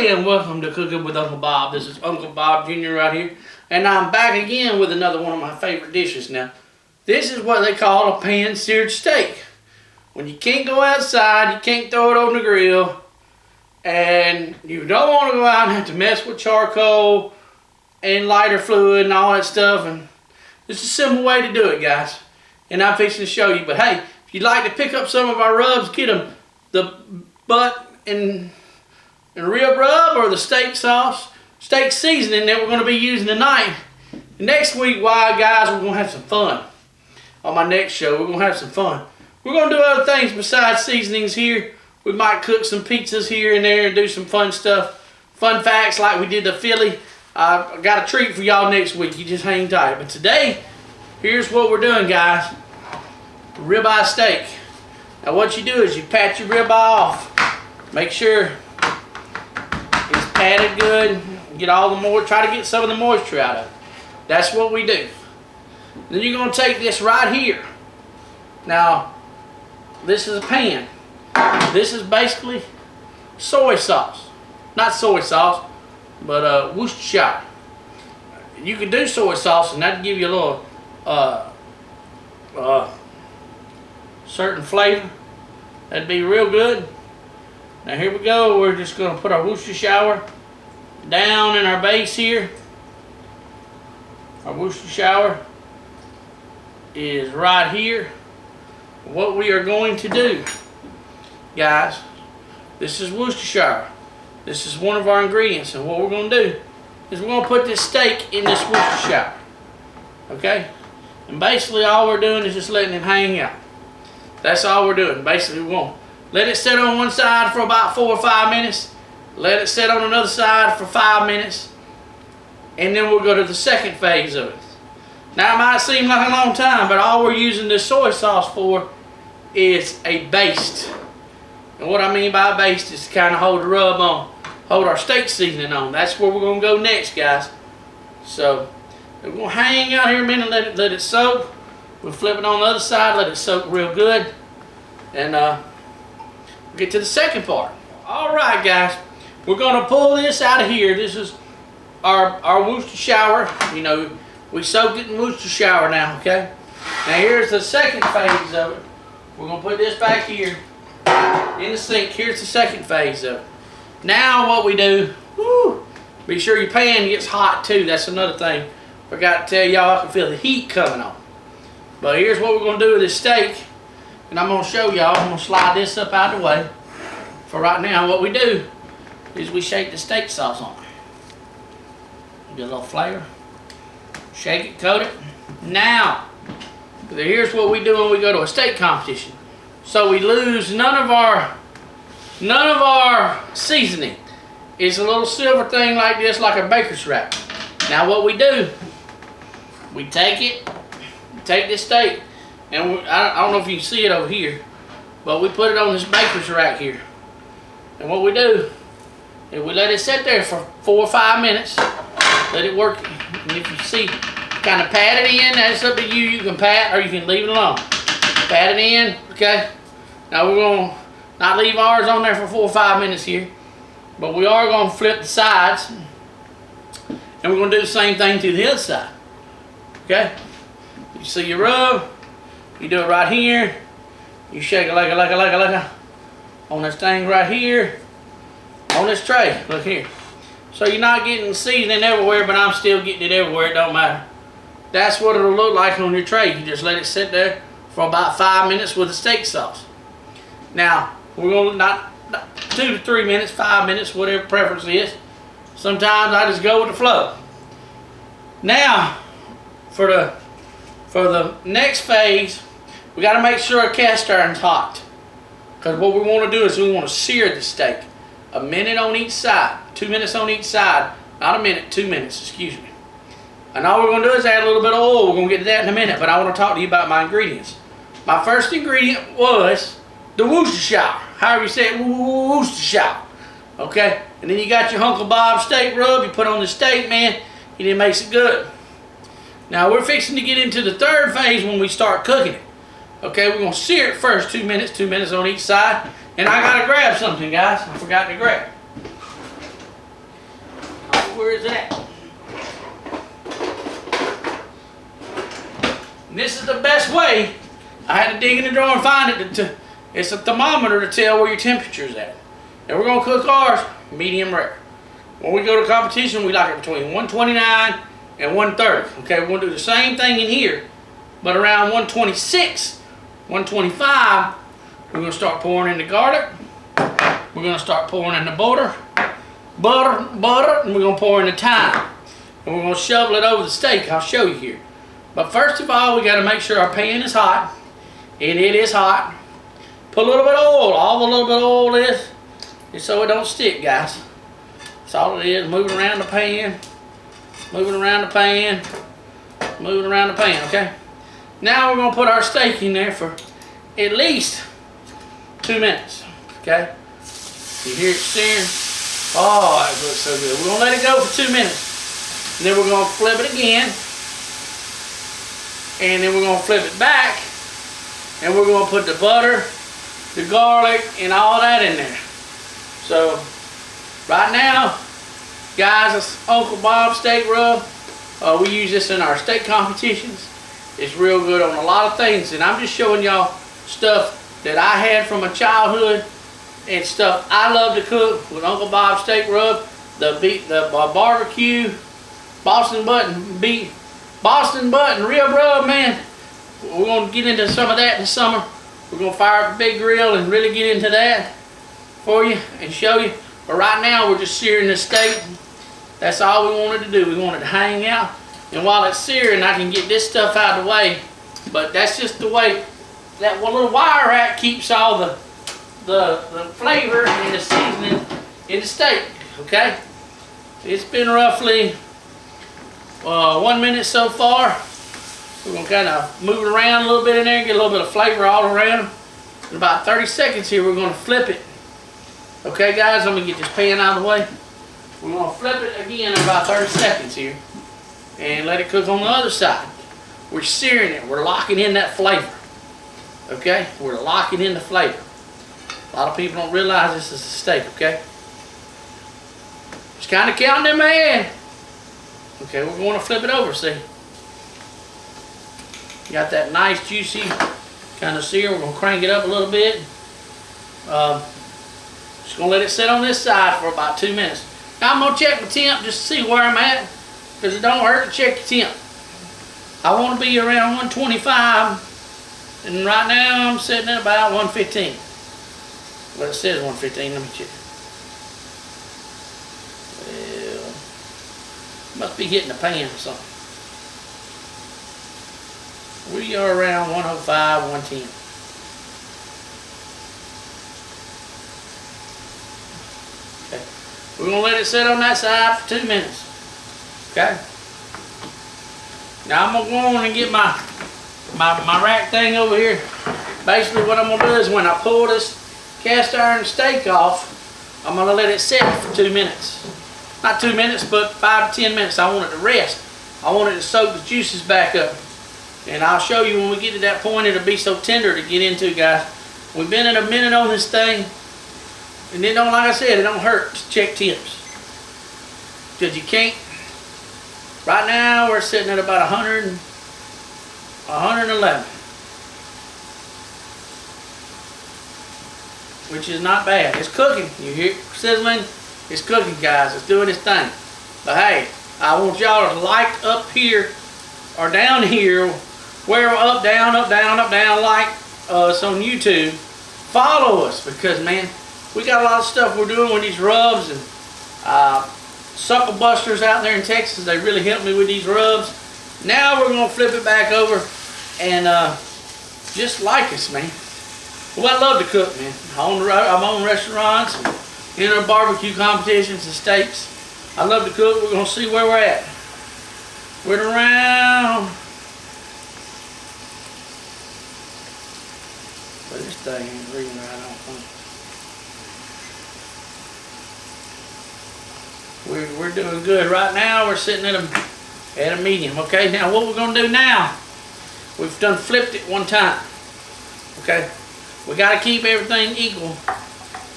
everybody, and welcome to Cooking with Uncle Bob. This is Uncle Bob Jr. right here, and I'm back again with another one of my favorite dishes. Now, this is what they call a pan-seared steak. When you can't go outside, you can't throw it on the grill, and you don't want to go out and have to mess with charcoal and lighter fluid and all that stuff, and it's a simple way to do it, guys. And I'm fixing to show you. But hey, if you'd like to pick up some of our rubs, get them the butt and rib rub or the steak sauce, steak seasoning that we're going to be using tonight. Next week, guys, we're going to have some fun. On my next show, we're going to have some fun. We're going to do other things besides seasonings here. We might cook some pizzas here and there and do some fun stuff. Fun facts like we did the Philly. I got a treat for y'all next week. You just hang tight. But today, here's what we're doing, guys. Ribeye steak. Now what you do is you pat your ribeye off. Make sure it's patted good. Get all the moisture. Try to get some of the moisture out of it. That's what we do. Then you're going to take this right here. Now, this is a pan. This is basically soy sauce. Not soy sauce, but Worcestershire. You can do soy sauce, and that'd give you a little certain flavor. That'd be real good. Now here we go. We're just going to put our Worcestershire down in our base here. Our Worcestershire is right here. What we are going to do, guys, this is Worcestershire. This is one of our ingredients, and what we're going to do is we're going to put this steak in this Worcestershire. Okay? And basically all we're doing is just letting it hang out. That's all we're doing. Basically we're going to let it sit on one side for about 4 or 5 minutes. Let it sit on another side for 5 minutes. And then we'll go to the second phase of it. Now it might seem like a long time, but all we're using this soy sauce for is a baste. And what I mean by a baste is to kind of hold the rub on, hold our steak seasoning on. That's where we're going to go next, guys. So we're going to hang out here a minute, let it soak. We'll flip it on the other side, let it soak real good. And we'll get to the second part. Alright, guys, we're going to pull this out of here. This is our Worcestershire. You know, we soaked it in Worcestershire now, okay? Now here's the second phase of it. We're going to put this back here in the sink. Here's the second phase of it. Now what we do, be sure your pan gets hot too. That's another thing. Forgot to tell y'all, I can feel the heat coming on. But here's what we're going to do with this steak. And I'm going to show y'all. I'm going to slide this up out of the way. For right now, what we do is we shake the steak sauce on it. Get a little flavor. Shake it, coat it. Now, here's what we do when we go to a steak competition. So we lose none of our seasoning. It's a little silver thing like this, like a baker's rack. Now what we do, we take this steak, and I don't know if you can see it over here, but we put it on this baker's rack here. And what we do is we let it sit there for 4 or 5 minutes. Let it work. And if you see, kind of pat it in. That's up to you. You can pat or you can leave it alone. Pat it in, okay? Now we're going to not leave ours on there for 4 or 5 minutes here, but we are going to flip the sides, and we're going to do the same thing to the other side. Okay? You see your rub, you do it right here. You shake it like a on this thing right here, on this tray. Look here. So you're not getting seasoning everywhere, but I'm still getting it everywhere. It don't matter. That's what it'll look like on your tray. You just let it sit there for about 5 minutes with the steak sauce. Now, we're going to not 2 to 3 minutes, 5 minutes, whatever preference is. Sometimes I just go with the flow. Now, for the next phase, we got to make sure our cast iron's hot. Because what we want to do is we want to sear the steak. A minute on each side. 2 minutes on each side. Not a minute, 2 minutes, excuse me. And all we're going to do is add a little bit of oil. We're going to get to that in a minute, but I want to talk to you about my ingredients. My first ingredient was the Worcestershire. However you say it, Worcestershire. Okay? And then you got your Uncle Bob steak rub. You put on the steak, man, and it makes it good. Now we're fixing to get into the third phase when we start cooking it. Okay, we're going to sear it first, 2 minutes on each side. And I got to grab something, guys. I forgot to grab. Where is that? And this is the best way. I had to dig in the drawer and find it. It's a thermometer to tell where your temperature is at. Now we're going to cook ours medium rare. When we go to competition, we like it between 129 and 130. Okay, we're going to do the same thing in here, but around 126, 125, we're going to start pouring in the garlic. We're going to start pouring in the butter, and we're going to pour in the thyme. And we're going to shovel it over the steak. I'll show you here. But first of all, we got to make sure our pan is hot. And it is hot. Put a little bit of oil. All the little bit of oil is so it don't stick, guys. That's all it is. Moving around the pan. Moving around the pan. Moving around the pan, okay? Now we're going to put our steak in there for at least 2 minutes, okay? You hear it searing? Oh, that looks so good. We're going to let it go for 2 minutes. And then we're going to flip it again. And then we're going to flip it back. And we're going to put the butter, the garlic, and all that in there. So, right now, guys, it's Uncle Bob's steak rub. We use this in our steak competitions. It's real good on a lot of things. And I'm just showing y'all stuff that I had from my childhood and stuff I love to cook with Uncle Bob's steak rub. The barbecue, Boston button rib rub, man. We're going to get into some of that in the summer. We're going to fire up a big grill and really get into that for you and show you. But right now we're just searing the steak. That's all we wanted to do. We wanted to hang out. And while it's searing, I can get this stuff out of the way. But that's just the way that little wire rack keeps all the flavor and the seasoning in the steak. Okay? It's been roughly 1 minute so far. We're going to kind of move it around a little bit in there, get a little bit of flavor all around. In about 30 seconds here, we're going to flip it. Okay, guys, I'm going to get this pan out of the way. We're going to flip it again in about 30 seconds here and let it cook on the other side. We're searing it. We're locking in that flavor. Okay? We're locking in the flavor. A lot of people don't realize this is a steak, okay? Just kind of counting them in. Okay, we're going to flip it over, see? Got that nice juicy kind of sear. We're going to crank it up a little bit. Just going to let it sit on this side for about 2 minutes. Now I'm going to check the temp just to see where I'm at, because it don't hurt to check the temp. I want to be around 125, and right now I'm sitting at about 115. Well, it says 115. Let me check. Well, must be hitting the pan or something. We are around 105, 110. Okay. We're going to let it sit on that side for 2 minutes. Okay. Now I'm going to go on and get my rack thing over here. Basically what I'm going to do is when I pull this cast iron steak off, I'm going to let it sit for 2 minutes. Not 2 minutes, but 5 to 10 minutes. I want it to rest. I want it to soak the juices back up. And I'll show you when we get to that point, it'll be so tender to get into, guys. We've been in a minute on this thing. And it don't, like I said, it don't hurt to check temps. Because you can't. Right now, we're sitting at about 111. Which is not bad. It's cooking. You hear it sizzling? It's cooking, guys. It's doing its thing. But hey, I want y'all to like up here or down here, where up, down, like us on YouTube. Follow us, because man, we got a lot of stuff we're doing with these rubs and suckle busters out there in Texas. They really helped me with these rubs. Now we're gonna flip it back over and just like us, man. Well, I love to cook, man. I'm on restaurants and in our barbecue competitions and steaks. I love to cook. We're gonna see where we're at. We're around. But this thing ain't reading right, I don't think. We're doing good right now. We're sitting at a medium. Okay, now what we're gonna do now? We've done flipped it one time. Okay, we got to keep everything equal.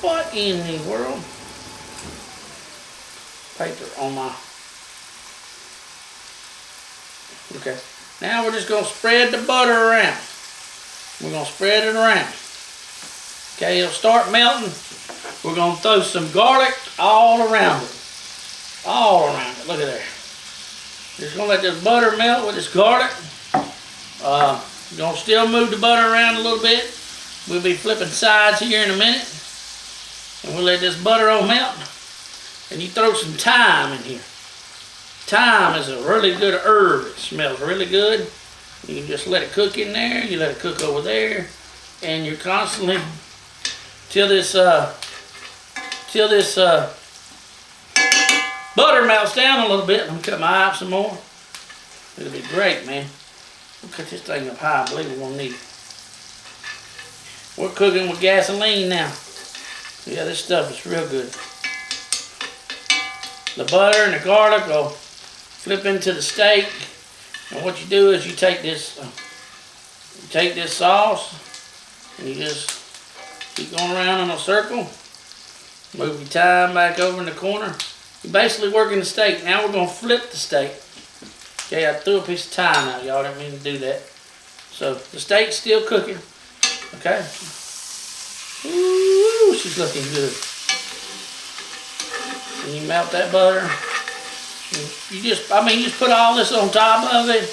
What in the world? Paper on my Okay. Now we're just gonna spread the butter around. We're gonna spread it around. Okay, it'll start melting. We're gonna throw some garlic all around it. All around it. Look at there. Just gonna let this butter melt with this garlic. You're gonna still move the butter around a little bit. We'll be flipping sides here in a minute. And we'll let this butter all melt. And you throw some thyme in here. Thyme is a really good herb. It smells really good. You can just let it cook in there. You let it cook over there. And you're constantly, till this butter melts down a little bit. I'm gonna cut my eye up some more. It'll be great, man. We'll cut this thing up high. I believe we're gonna need it. We're cooking with gasoline now. Yeah, this stuff is real good. The butter and the garlic will flip into the steak. And what you do is you take this sauce and you just keep going around in a circle. Move your thyme back over in the corner. You're basically working the steak. Now we're gonna flip the steak. Okay, I threw a piece of thyme out, y'all. Didn't mean to do that. So the steak's still cooking. Okay. Ooh, she's looking good. And you melt that butter. You just put all this on top of it.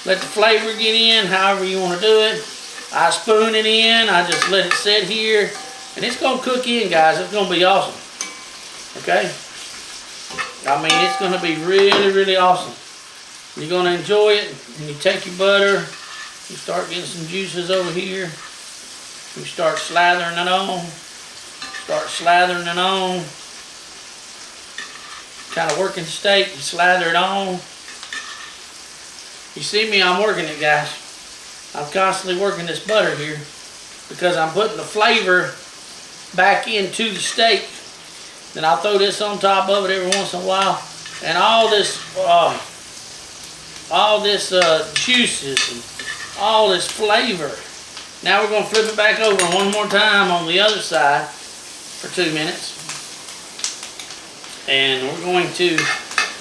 Let the flavor get in, however you want to do it. I spoon it in. I just let it sit here. And it's going to cook in, guys. It's going to be awesome. Okay? I mean, it's going to be really, really awesome. You're going to enjoy it. And you take your butter. You start getting some juices over here. You start slathering it on. Start slathering it on. Kind of working the steak. You slather it on. You see me, I'm working it, guys. I'm constantly working this butter here because I'm putting the flavor back into the steak. Then I'll throw this on top of it every once in a while. And all this juices and all this flavor. Now we're going to flip it back over one more time on the other side for 2 minutes. And we're going to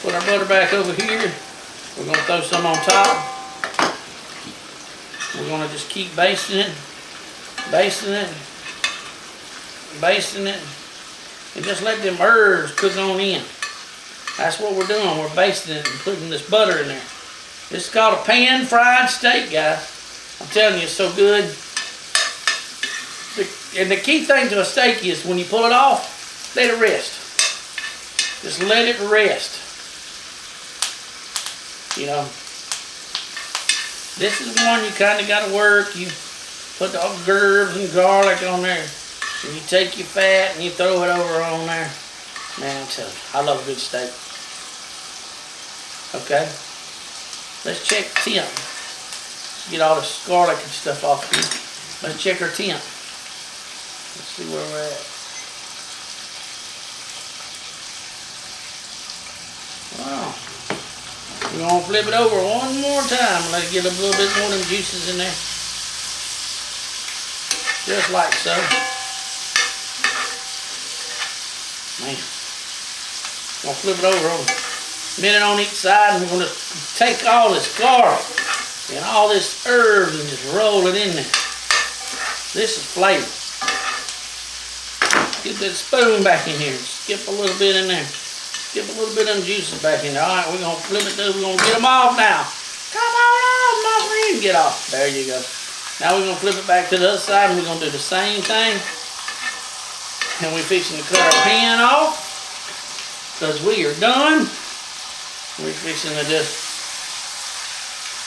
put our butter back over here. We're going to throw some on top. We're going to just keep basting it, basting it, basting it, and just let them herbs cook on in. That's what we're doing. We're basting it and putting this butter in there. This is called a pan-fried steak, guys. I'm telling you, it's so good. And the key thing to a steak is when you pull it off, let it rest. Just let it rest. You know, this is one you kind of got to work. You put the herbs and garlic on there. And you take your fat and you throw it over on there. Man, I'm telling you, I love a good steak. Okay? Let's check temp. Get all this garlic and stuff off here. Let's check our temp. Let's see where we're at. Wow. We're going to flip it over one more time and let it get a little bit more of them juices in there. Just like so. Man. We're going to flip it over a minute on each side, and we're going to take all this garlic and all this herbs and just roll it in there. This is flavor. Get that spoon back in here. Skip a little bit in there. Skip a little bit of them juices back in there. All right, we're going to flip it through. We're going to get them off now. Come on off, my friend. Get off. There you go. Now we're going to flip it back to the other side, and we're going to do the same thing. And we're fixing to cut our pan off because we are done. We're fixing to just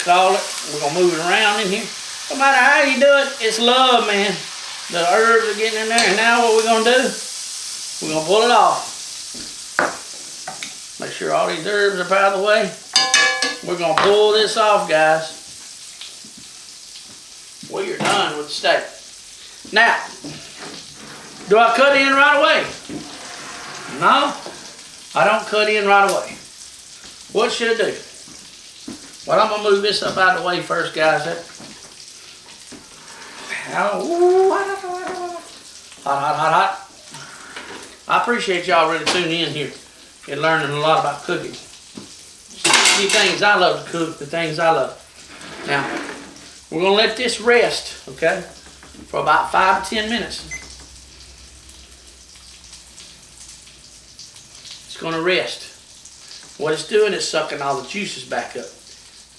call it. We're going to move it around in here. No matter how you do it, it's love, man. The herbs are getting in there. And now what we're going to do, we're going to pull it off. Make sure all these herbs are out of the way. We're going to pull this off, guys. We are done with the steak. Now, do I cut in right away? No, I don't cut in right away. What should I do? Well, I'm going to move this up out of the way first, guys. Hot. I appreciate y'all really tuning in here and learning a lot about cooking. the things I love to cook, the things I love. Now, we're going to let this rest, okay, for about 5 to 10 minutes. It's going to rest. What it's doing is sucking all the juices back up.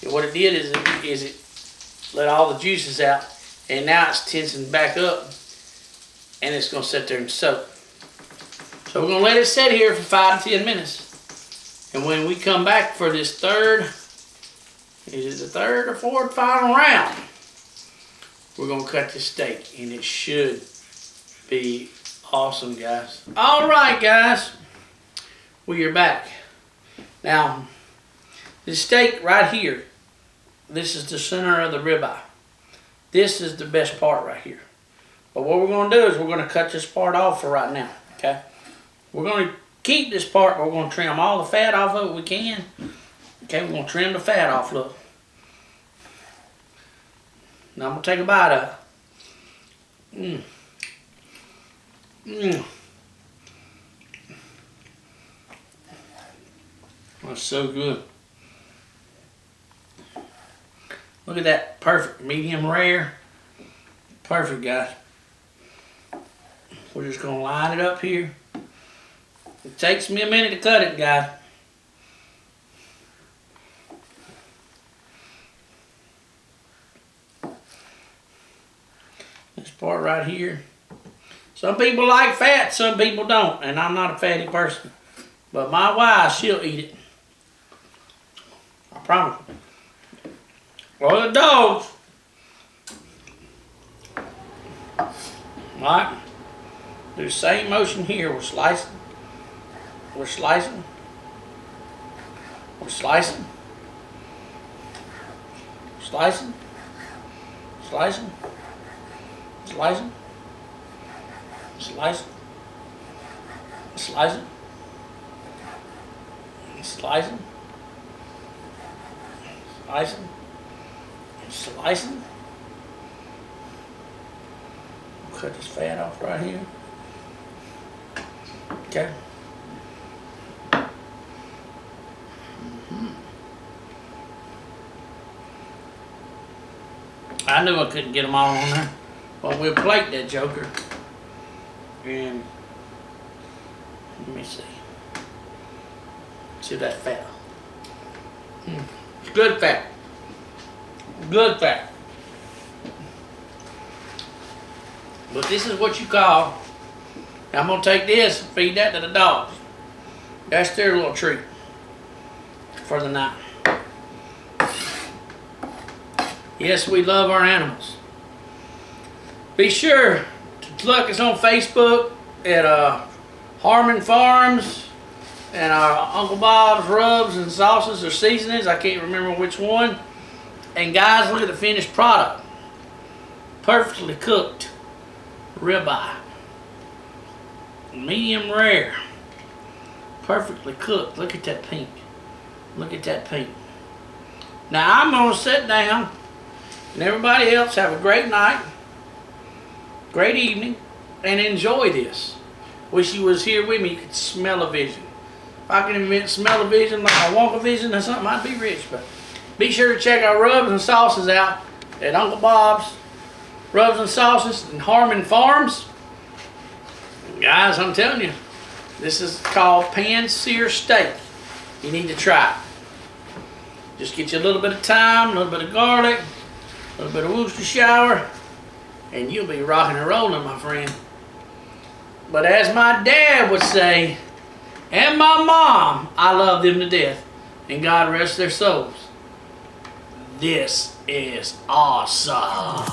And what it did is it let all the juices out, and now it's tensing back up, and it's going to sit there and soak. So we're going to let it sit here for 5 to 10 minutes. And when we come back for this third, is it the third or fourth final round, we're going to cut this steak, and it should be awesome, guys. All right, guys, we are back. Now, this steak right here, this is the center of the ribeye. This is the best part right here. But what we're going to do is we're going to cut this part off for right now, okay? We're going to keep this part, but we're going to trim all the fat off of it we can. Okay, we're going to trim the fat off, look. Now I'm going to take a bite of it. That's so good. Look at that, perfect, medium rare. Perfect, guys. We're just gonna line it up here. It takes me a minute to cut it, guys. This part right here. Some people like fat, some people don't, and I'm not a fatty person. But my wife, she'll eat it. I promise. Well, the dogs. Alright. Do the same motion here. We're slicing. We're slicing. We're slicing. Slicing. Slicing. Slicing. Slicing. Slicing. Slicing. Slicing. Slicing. Cut this fat off right here. Okay. I knew I couldn't get them all on there, but we'll plate that joker. And let me see. See that fat. It's good fat. Good fat. But this is what you call, I'm going to take this and feed that to the dogs. That's their little treat for the night. Yes, we love our animals. Be sure to look us on Facebook at Harmon Farms and our Uncle Bob's Rubs and Sauces or Seasonings. I can't remember which one. And guys, look at the finished product. Perfectly cooked ribeye. Medium rare. Perfectly cooked. Look at that pink. Look at that pink. Now I'm going to sit down and everybody else have a great night, great evening, and enjoy this. Wish you was here with me. You could smell a vision. If I can invent smell a vision like a Wonka vision or something, I'd be rich. But be sure to check our rubs and sauces out at Uncle Bob's Rubs and Sauces in Harmon Farms. Guys, I'm telling you, this is called pan-sear steak. You need to try it. Just get you a little bit of thyme, a little bit of garlic, a little bit of Worcestershire, and you'll be rocking and rolling, my friend. But as my dad would say, and my mom, I love them to death, and God rest their souls. This is awesome.